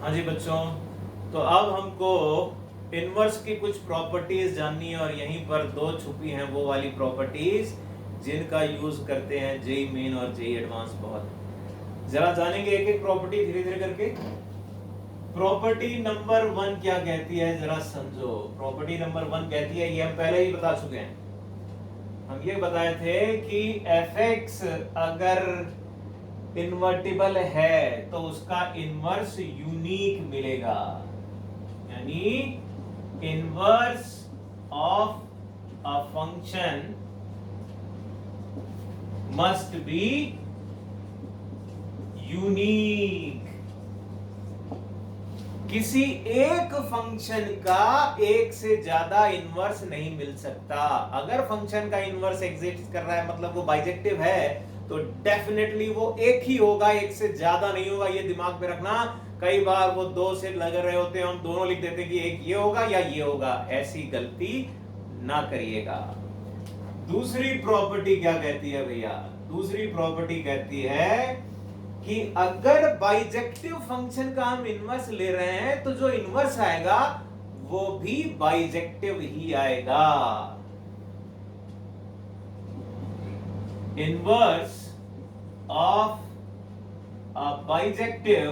हाँ जी बच्चों, तो अब हमको इनवर्स की कुछ प्रॉपर्टीज जाननी है और यहीं पर दो छुपी हैं वो वाली प्रॉपर्टीज जिनका यूज करते हैं जेई मेन और जेई एडवांस बहुत। जरा जानेंगे एक एक प्रॉपर्टी धीरे धीरे करके। प्रॉपर्टी नंबर 1 क्या कहती है जरा समझो। प्रॉपर्टी नंबर 1 कहती है, ये हम पहले ही बता चुके हैं, हम ये बताए थे कि fx अगर इन्वर्टिबल है तो उसका इनवर्स यूनिक मिलेगा, यानी inverse of a function must be unique. किसी एक फंक्शन का एक से ज्यादा इनवर्स नहीं मिल सकता। अगर फंक्शन का इनवर्स एग्जिस्ट कर रहा है मतलब वो बाइजेक्टिव है, तो डेफिनेटली वो एक ही होगा, एक से ज्यादा नहीं होगा। ये दिमाग में रखना, कई बार वो दो से लग रहे होते हैं, हम दोनों लिख देते हैं कि एक ये होगा या ये होगा, ऐसी गलती ना करिएगा। दूसरी प्रॉपर्टी क्या कहती है भैया? दूसरी प्रॉपर्टी कहती है कि अगर बाइजेक्टिव फंक्शन का हम इनवर्स ले रहे हैं तो जो इनवर्स आएगा वो भी बाइजेक्टिव ही आएगा। Inverse of a bijective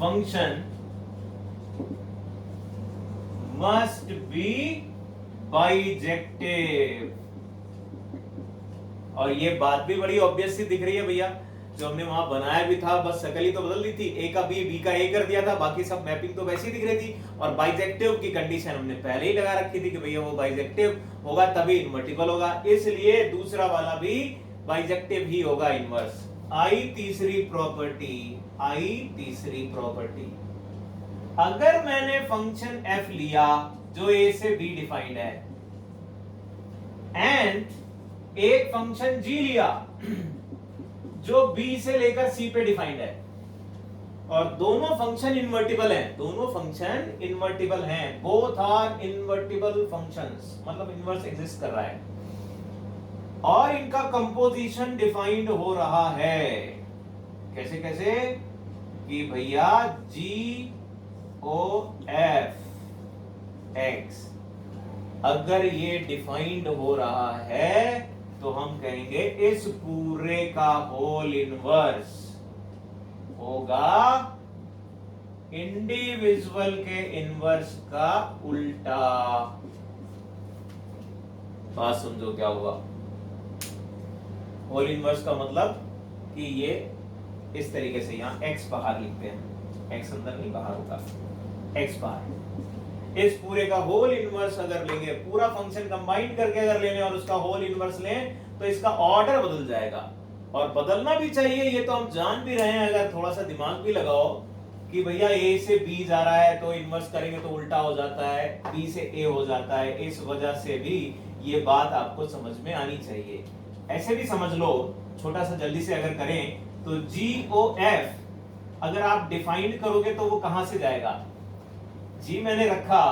function must be bijective. और ये बात भी बड़ी ऑब्वियस सी दिख रही है भैया, जो हमने वहां बनाया भी था, बस शक्ल ही तो बदल दी थी, ए का बी का ए कर दिया था, बाकी सब मैपिंग तो वैसी दिख रही थी। और बाइजेक्टिव की कंडीशन हमने पहले ही लगा रखी थी कि भैया वो बाइजेक्टिव होगा तभी इन्वर्टिबल होगा, इसलिए दूसरा वाला भी बाइजेक्टिव ही होगा इनवर्स। आई तीसरी प्रॉपर्टी, अगर मैंने फंक्शन f लिया जो a से b डिफाइंड है एंड एक फंक्शन g लिया जो b से लेकर c पे डिफाइंड है, और दोनों फंक्शन इन्वर्टिबल हैं, बोथ आर इन्वर्टिबल फंक्शंस, मतलब इनवर्स एग्जिस्ट कर रहा है, और इनका कंपोजिशन डिफाइंड हो रहा है। कैसे कैसे? कि भैया GOF X अगर ये डिफाइंड हो रहा है तो हम कहेंगे इस पूरे का होल इनवर्स होगा इंडिविजुअल के इनवर्स का उल्टा। बात समझो क्या हुआ? होल इनवर्स का मतलब कि ये इस तरीके से, यहां x बाहर लिखते हैं, x अंदर नहीं बाहर होगा, x बाहर। इस पूरे का होल इनवर्स अगर लेंगे, पूरा फंक्शन कंबाइन करके अगर लेने और उसका होल इनवर्स लें तो इसका ऑर्डर बदल जाएगा, और बदलना भी चाहिए, ये तो हम जान भी रहे हैं। अगर थोड़ा सा दिमाग भी लगाओ कि भैया a से b जा रहा है तो इनवर्स करेंगे तो उल्टा हो जाता है, b से a हो जाता है, इस वजह से भी ये बात आपको समझ में आनी चाहिए। ऐसे भी समझ लो, छोटा सा जल्दी से अगर करें तो GOF अगर आप डिफाइंड करोगे तो वो कहां से जाएगा? G मैंने रखा,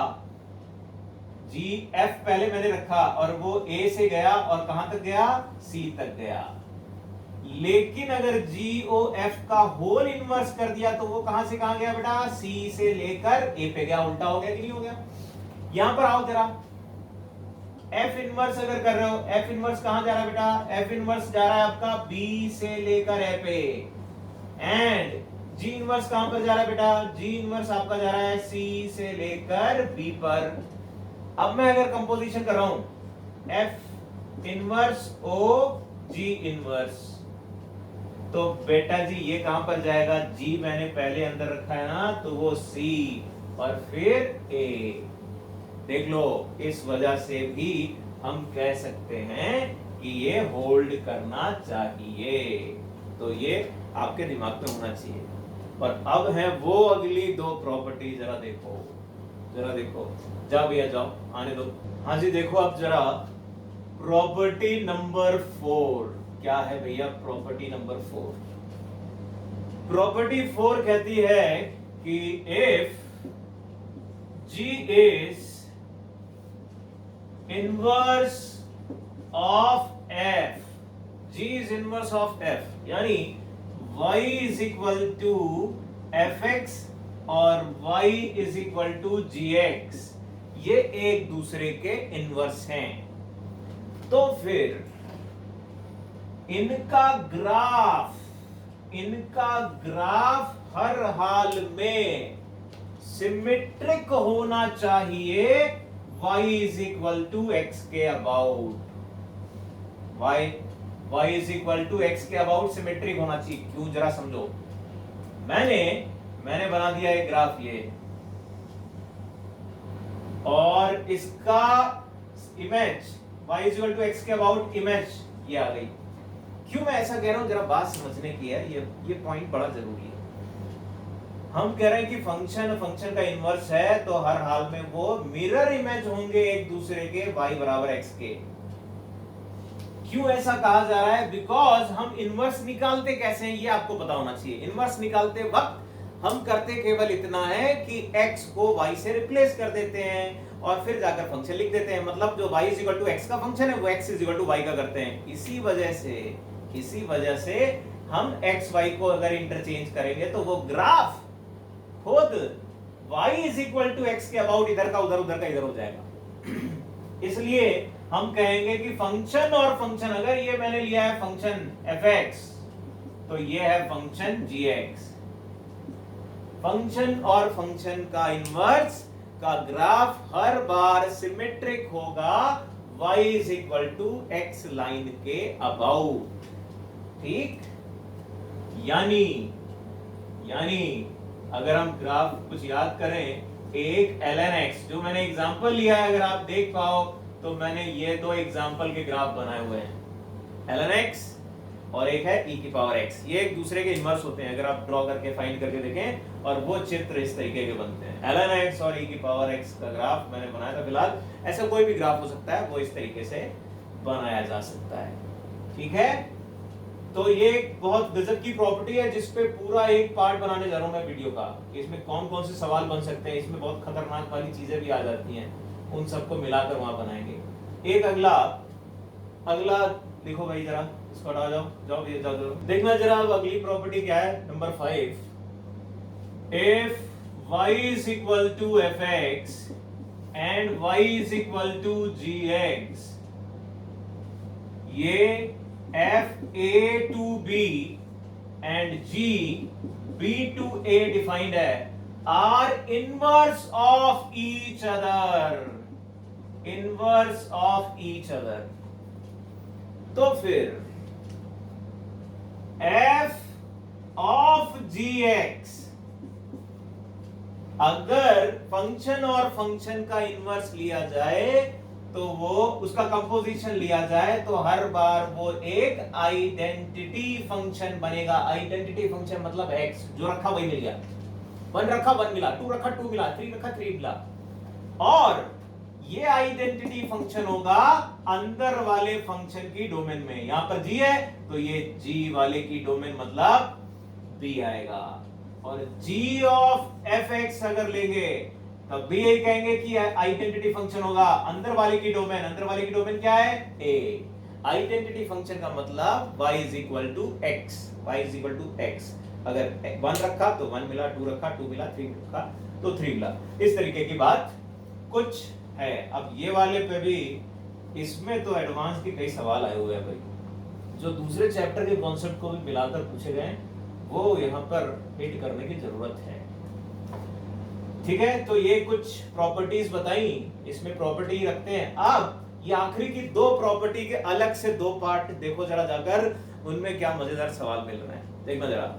GF पहले मैंने रखा और वो A से गया और कहां तक गया? C तक गया। लेकिन अगर GOF का होल इनवर्स कर दिया तो वो कहां से कहां गया बेटा? C से लेकर A पे गया। उल्टा हो गया कि नहीं हो गया? यहां पर आओ जरा, F इनवर्स अगर कर रहे हो, F इनवर्स कहां जा रहा है बेटा? F इनवर्स जा रहा है आपका B से लेकर A पे, एंड G इनवर्स कहां पर जा रहा है बेटा? G इनवर्स आपका जा रहा है C से लेकर B पर। अब मैं अगर कंपोजिशन कर रहा हूं F inverse O G inverse, तो बेटा जी ये कहां पर जाएगा? G मैंने पहले अंदर रखा है ना, तो वो C और फिर A। देख लो, इस वजह से भी हम कह सकते हैं कि ये होल्ड करना चाहिए। तो ये आपके दिमाग में होना चाहिए। और अब है वो अगली दो प्रॉपर्टी, जरा देखो, जाओ भैया जाओ, आने दो। हाँ जी देखो अब जरा, प्रॉपर्टी नंबर 4 क्या है भैया? प्रॉपर्टी नंबर 4, प्रॉपर्टी 4 कहती है कि if G is inverse of F, G is inverse of F, यानी y is equal to F X और y is equal to G X, ये एक दूसरे के इनवर्स हैं। तो फिर इनका ग्राफ हर हाल में सिमेट्रिक होना चाहिए y is equal to x के about. y is equal to x के अबाउट सिमेट्रिक होना चाहिए। क्यों, जरा समझो। मैंने बना दिया एक ग्राफ ये, और इसका image y is equal to x के अबाउट इमेज ये आ गई। क्यों मैं ऐसा कह रहा हूं, जरा बात समझने की है, ये पॉइंट बड़ा जरूरी है। हम कह रहे हैं कि फंक्शन का इनवर्स है तो हर हाल में वो मिरर इमेज होंगे एक दूसरे के y बराबर x के। क्यों ऐसा कहा जा रहा है? बिकॉज हम इनवर्स निकालते कैसे हैं ये आपको पता होना चाहिए। इनवर्स निकालते वक्त हम करते केवल इतना है कि x को y से रिप्लेस कर देते हैं और फिर जाकर फंक्शन लिख देते हैं। मतलब जो y is equal to x का फंक्शन है वो x is equal to y का करते हैं। इसी वजह से हम x y को अगर इंटरचेंज करेंगे तो वो ग्राफ खुद y is equal to x के अबाउट इधर का उधर, उधर का इधर हो जाएगा। इसलिए हम कहेंगे कि फंक्शन और फंक्शन, अगर ये मैंने लिया है फंक्शन fx तो ये है फंक्शन gx। फंक्शन और फंक्शन का इनवर्स का ग्राफ हर बार सिमेट्रिक होगा y is equal to X line के अबाउट। ठीक, यानी अगर हम ग्राफ कुछ याद करें, एक ln x जो मैंने एग्जांपल लिया है, अगर आप देख पाओ तो मैंने ये दो एग्जांपल के ग्राफ बनाए हुए हैं, ln x और एक है e की पावर x। ये एक दूसरे के इनवर्स होते हैं, अगर आप ड्रॉ करके फाइंड करके देखें, और वो चित्र इस तरीके के बनते हैं। ln x और e की पावर x का ग्राफ मैंने बनाया था। फिलहाल ऐसा कोई भी ग्राफ हो सकता है, वो इस तरीके से बनाया जा सकता है। ठीक है, तो ये एक बहुत गजब की प्रॉपर्टी है जिसपे पूरा एक पार्ट बनाने जा रहा हूं मैं वीडियो का। इसमें कौन कौन से सवाल बन सकते हैं, इसमें बहुत खतरनाक वाली चीजें भी आ जाती हैं, उन सबको मिलाकर वहां बनाएंगे। एक अगला देखो भाई, जरा इसको हटा जाओ देखना जरा। अब अगली प्रॉपर्टी क्या है, number 5। If y is equal to fx and y is equal to gx, ये f a to b and g b to a defined है, are inverse of each other. तो फिर f ऑफ gx, अगर function और function का inverse लिया जाए तो वो उसका कंपोजिशन लिया जाए तो हर बार वो एक आइडेंटिटी फंक्शन बनेगा। आइडेंटिटी फंक्शन मतलब x, जो रखा वही मिल गया। 1 रखा 1 मिला, 2 रखा 2 मिला, 3 रखा 3 मिला। और ये आइडेंटिटी फंक्शन होगा अंदर वाले फंक्शन की डोमेन में। यहां पर g है तो ये g वाले की डोमेन मतलब b आएगा। और g ऑफ fx अगर लेंगे तब भी यही कहेंगे कि आइडेंटिटी फंक्शन होगा अंदर वाले की डोमेन। अंदर वाले की डोमेन क्या है, a। आइडेंटिटी फंक्शन का मतलब y is equal to x, y is equal to x। अगर 1 रखा तो 1 मिला, 2 रखा 2 मिला, 3 रखा तो 3 मिला। इस तरीके की बात कुछ है। अब ये वाले पे भी, इसमें तो एडवांस के कई सवाल आए हुए हैं भाई, जो दूसरे चैप्टर के कॉन्सेप्ट को भी मिलाकर पूछे गए, वो यहाँ पर हिट करने की जरूरत है। ठीक है, तो ये कुछ प्रॉपर्टीज बताई, इसमें प्रॉपर्टी रखते हैं। अब ये आखिरी की 2 प्रॉपर्टी के अलग से 2 पार्ट देखो जरा जाकर, उनमें क्या मजेदार सवाल मिल रहे हैं, देखना जरा।